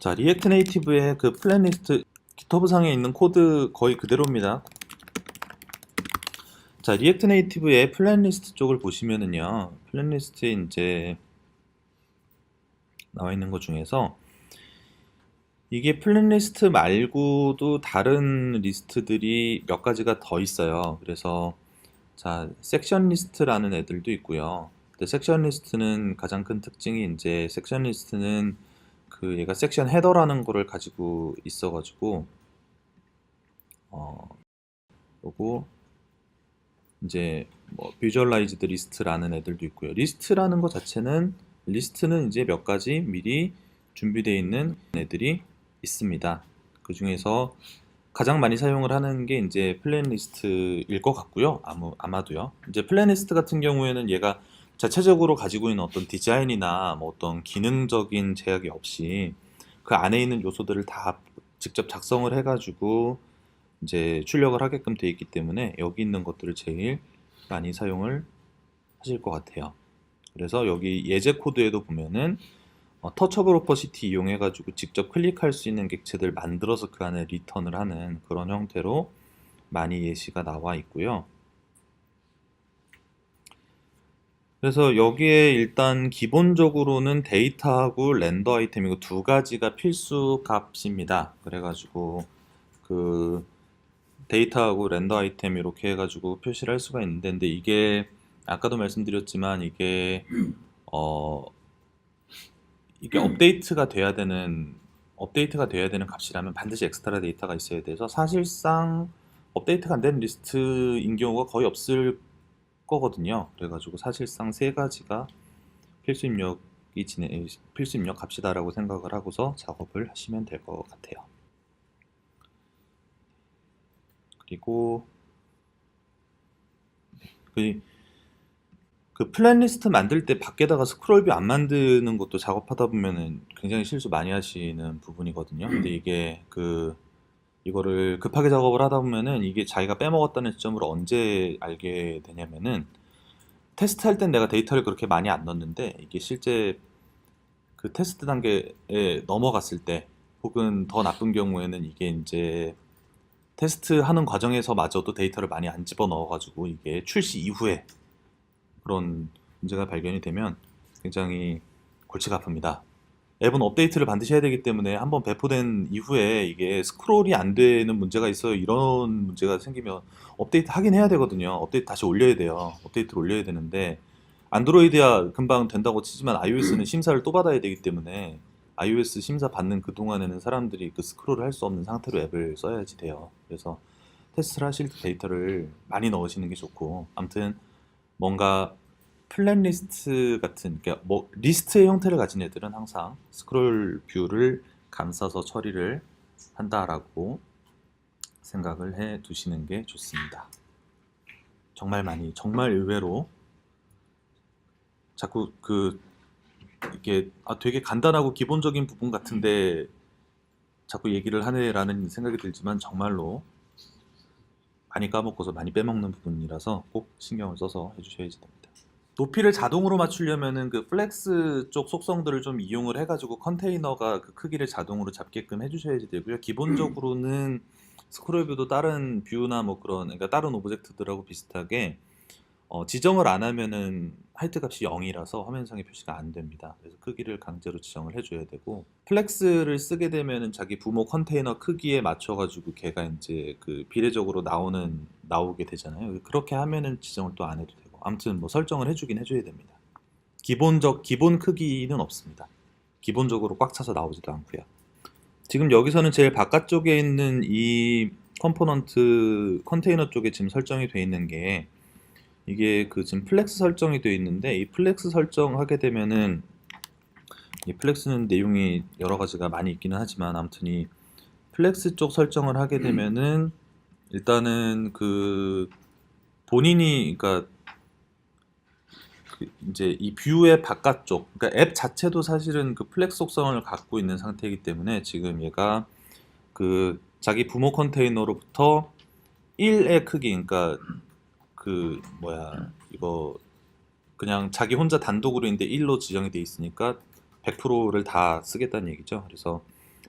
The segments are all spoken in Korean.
자, 리액트 네이티브의 그 플랜 리스트 GitHub 상에 있는 코드 거의 그대로입니다. 자, 리액트 네이티브의 플랜 리스트 쪽을 보시면은요, 플랜 리스트에 이제 나와 있는 것 중에서 이게 플랜 리스트 말고도 다른 리스트들이 몇 가지가 더 있어요. 그래서 자, 섹션 리스트라는 애들도 있고요. 근데 섹션 리스트는 가장 큰 특징이 이제 섹션 리스트는 그 얘가 섹션 헤더라는 거를 가지고 있어가지고 그리고 이제 뭐 비주얼라이즈드 리스트라는 애들도 있고요. 리스트라는 것 자체는 리스트는 이제 몇 가지 미리 준비되어 있는 애들이 있습니다. 그 중에서 가장 많이 사용을 하는 게 이제 플랜 리스트일 것 같고요. 아마도요. 이제 플랜 리스트 같은 경우에는 얘가 자체적으로 가지고 있는 어떤 디자인이나 뭐 어떤 기능적인 제약이 없이 그 안에 있는 요소들을 다 직접 작성을 해가지고 이제 출력을 하게끔 되어 있기 때문에 여기 있는 것들을 제일 많이 사용을 하실 것 같아요. 그래서 여기 예제 코드에도 보면은 터처블 오퍼시티 이용해 가지고 직접 클릭할 수 있는 객체들 만들어서 그 안에 리턴을 하는 그런 형태로 많이 예시가 나와 있고요. 그래서 여기에 일단 기본적으로는 데이터하고 렌더 아이템 이거 두 가지가 필수 값입니다. 그래가지고 그 데이터하고 렌더 아이템 이렇게 해가지고 표시를 할 수가 있는데, 근데 이게 아까도 말씀드렸지만 어 이게 업데이트가 돼야 되는 값이라면 반드시 엑스트라 데이터가 있어야 돼서 사실상 업데이트가 안 되는 리스트인 경우가 거의 없을 거거든요. 그래가지고 사실상 세 가지가 필수 입력 값이다라고 생각을 하고서 작업을 하시면 될 것 같아요. 그리고 그 플랜 리스트 만들 때 밖에다가 스크롤 뷰 안 만드는 것도 작업하다 보면은 굉장히 실수 많이 하시는 부분이거든요. 근데 이거를 급하게 작업을 하다 보면은 이게 자기가 빼먹었다는 지점을 언제 알게 되냐면은 테스트 할 땐 내가 데이터를 그렇게 많이 안 넣었는데 이게 실제 그 테스트 단계에 넘어갔을 때 혹은 더 나쁜 경우에는 이게 이제 테스트 하는 과정에서마저도 데이터를 많이 안 집어넣어가지고 이게 출시 이후에 그런 문제가 발견이 되면 굉장히 골치가 아픕니다. 앱은 업데이트를 반드시 해야 되기 때문에 한번 배포된 이후에 이게 스크롤이 안 되는 문제가 있어요. 이런 문제가 생기면 업데이트 하긴 해야 되거든요. 업데이트 다시 올려야 돼요. 업데이트를 올려야 되는데 안드로이드야 금방 된다고 치지만 iOS는 심사를 또 받아야 되기 때문에 iOS 심사 받는 그 동안에는 사람들이 그 스크롤을 할 수 없는 상태로 앱을 써야지 돼요. 그래서 테스트를 하실 때 데이터를 많이 넣으시는 게 좋고, 아무튼 뭔가 플랫 리스트 같은, 그러니까 뭐 리스트의 형태를 가진 애들은 항상 스크롤 뷰를 감싸서 처리를 한다라고 생각을 해 두시는 게 좋습니다. 정말 의외로 자꾸 이게 되게 간단하고 기본적인 부분 같은데 자꾸 얘기를 하네라는 생각이 들지만 정말로 많이 까먹고서 많이 빼먹는 부분이라서 꼭 신경을 써서 해주셔야지 됩니다. 높이를 자동으로 맞추려면은 그 플렉스 쪽 속성들을 좀 이용을 해가지고 컨테이너가 그 크기를 자동으로 잡게끔 해주셔야지 되고요. 기본적으로는 스크롤 뷰도 다른 뷰나 뭐 그러니까 다른 오브젝트들하고 비슷하게 지정을 안 하면은 하이트 값이 0이라서 화면상에 표시가 안 됩니다. 그래서 크기를 강제로 지정을 해줘야 되고, 플렉스를 쓰게 되면은 자기 부모 컨테이너 크기에 맞춰가지고 걔가 이제 그 비례적으로 나오게 되잖아요. 그렇게 하면은 지정을 또 안 해도 되고, 아무튼 뭐 설정을 해주긴 해줘야 됩니다. 기본 크기는 없습니다. 기본적으로 꽉 차서 나오지도 않고요. 지금 여기서는 제일 바깥쪽에 있는 이 컴포넌트 컨테이너 쪽에 지금 설정이 되어 있는 게 이게 그 지금 플렉스 설정이 되어 있는데, 이 플렉스 설정하게 되면은 이 플렉스는 내용이 여러 가지가 많이 있기는 하지만 아무튼 이 플렉스 쪽 설정을 하게 되면은 일단은 그 본인이 그러니까 그 이제 이 뷰의 바깥쪽, 그러니까 앱 자체도 사실은 그 플렉스 속성을 갖고 있는 상태이기 때문에 지금 얘가 그 자기 부모 컨테이너로부터 1의 크기, 그러니까 그 뭐야 이거 그냥 자기 혼자 단독으로 있는데 1로 지정이 돼 있으니까 100%를 다 쓰겠다는 얘기죠. 그래서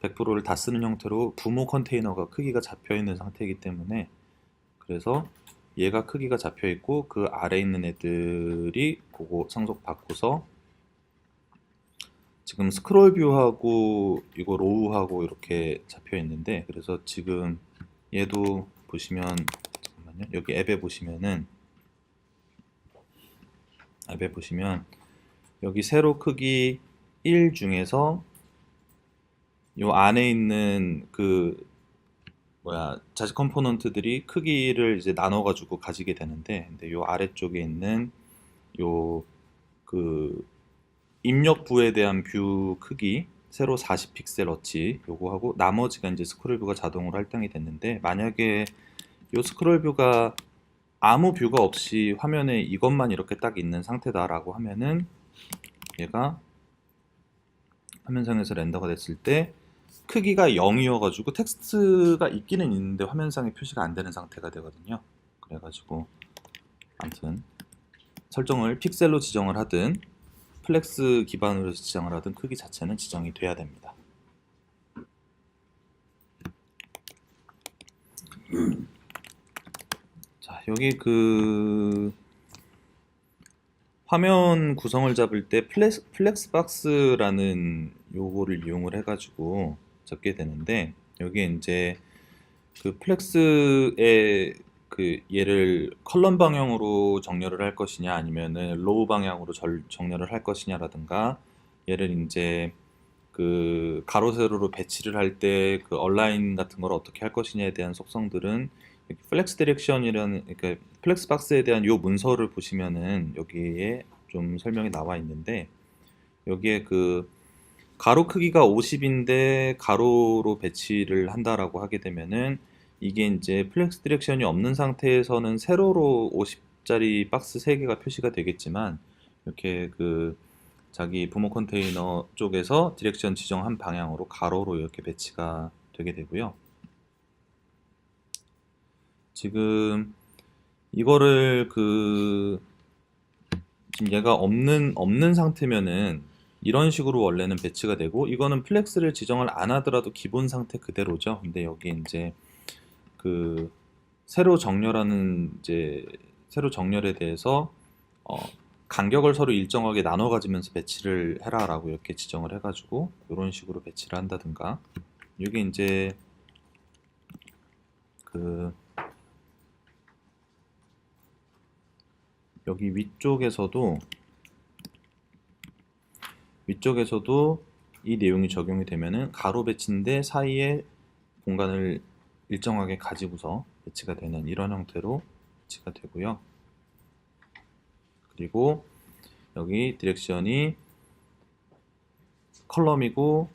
100%를 다 쓰는 형태로 부모 컨테이너가 크기가 잡혀 있는 상태이기 때문에, 그래서 얘가 크기가 잡혀 있고 그 아래에 있는 애들이 그거 상속 받고서 지금 스크롤 뷰하고 이거 로우하고 이렇게 잡혀 있는데, 그래서 지금 얘도 보시면, 잠깐만요, 여기 앱에 보시면 여기 세로 크기 1 중에서 요 안에 있는 그 자식 컴포넌트들이 크기를 이제 나눠 가지고 가지게 되는데, 근데 요 아래쪽에 있는 요 그 입력부에 대한 뷰 크기 세로 40픽셀어치 요거하고 나머지가 이제 스크롤 뷰가 자동으로 할당이 됐는데, 만약에 요 스크롤 뷰가 아무 뷰가 없이 화면에 이것만 이렇게 딱 있는 상태다라고 하면은 얘가 화면상에서 렌더가 됐을 때 크기가 0이어가지고 텍스트가 있기는 있는데 화면상에 표시가 안 되는 상태가 되거든요. 그래가지고 아무튼 설정을 픽셀로 지정을 하든 플렉스 기반으로 지정을 하든 크기 자체는 지정이 돼야 됩니다. 자, 여기 그 화면 구성을 잡을 때 플렉스박스라는 요거를 이용을 해가지고 잡게 되는데, 여기에 이제 그 플렉스의 그 얘를 컬럼 방향으로 정렬을 할 것이냐 아니면은 로우 방향으로 정렬을 할 것이냐라든가, 얘를 이제 그 가로 세로로 배치를 할 때 그 얼라인 같은 걸 어떻게 할 것이냐에 대한 속성들은 플렉스 디렉션이라는, 그러니까 플렉스 박스에 대한 요 문서를 보시면은 여기에 좀 설명이 나와 있는데, 여기에 그 가로 크기가 50인데 가로로 배치를 한다라고 하게 되면은 이게 이제 플렉스 디렉션이 없는 상태에서는 세로로 50짜리 박스 3개가 표시가 되겠지만, 이렇게 그 자기 부모 컨테이너 쪽에서 디렉션 지정한 방향으로 가로로 이렇게 배치가 되게 되고요. 지금 이거를 지금 얘가 없는 상태면은 이런 식으로 원래는 배치가 되고, 이거는 플렉스를 지정을 안 하더라도 기본 상태 그대로죠. 근데 여기 이제 그 세로 정렬에 대해서 간격을 서로 일정하게 나눠 가지면서 배치를 해라라고 이렇게 지정을 해가지고 이런 식으로 배치를 한다든가, 이게 이제 그 여기 위쪽에서도 이 내용이 적용이 되면은 가로 배치인데 사이에 공간을 일정하게 가지고서 배치가 되는 이런 형태로 배치가 되고요. 그리고 여기 디렉션이 컬럼이고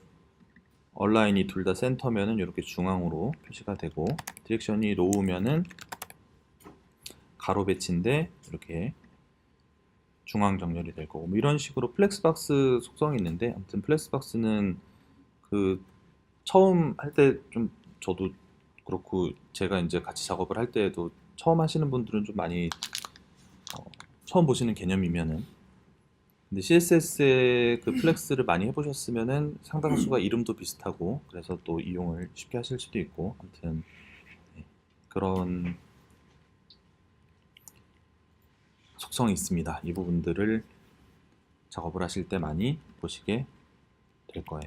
얼라인이 둘 다 센터면은 이렇게 중앙으로 표시가 되고, 디렉션이 로우면은 가로 배치인데 이렇게 중앙 정렬이 될 거고, 뭐 이런 식으로 플렉스박스 속성이 있는데, 아무튼 플렉스박스는 그 처음 할 때 좀, 저도 그렇고 제가 이제 같이 작업을 할 때에도 처음 하시는 분들은 좀 많이 처음 보시는 개념이면은, 근데 CSS의 그 플렉스를 많이 해보셨으면은 상당수가 이름도 비슷하고 그래서 또 이용을 쉽게 하실 수도 있고, 아무튼 그런 속성이 있습니다. 이 부분들을 작업을 하실 때 많이 보시게 될 거예요.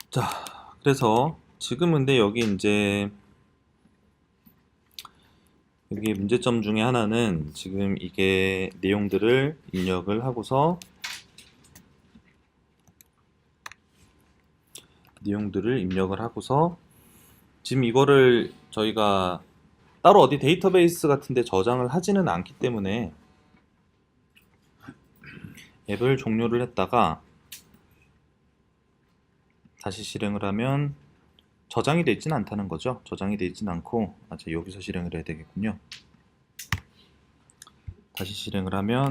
자, 그래서 지금 근데 여기 이제 여기 문제점 중에 하나는, 지금 이게 내용들을 입력을 하고서 지금 이거를 저희가 따로 어디 데이터베이스 같은데 저장을 하지는 않기 때문에 앱을 종료를 했다가 다시 실행을 하면 저장이 되어 있지는 않다는 거죠. 저장이 되어 있지는 않고, 여기서 실행을 해야 되겠군요. 다시 실행을 하면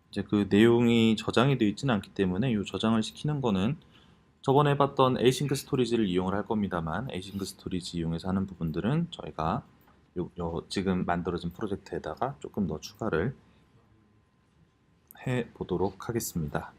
이제 그 내용이 저장이 되어 있지는 않기 때문에 이 저장을 시키는 거는 저번에 봤던 에이싱크 스토리지를 이용을 할 겁니다만 에이싱크 스토리지 이용해서 하는 부분들은 저희가 지금 만들어진 프로젝트에다가 조금 더 추가를 해 보도록 하겠습니다.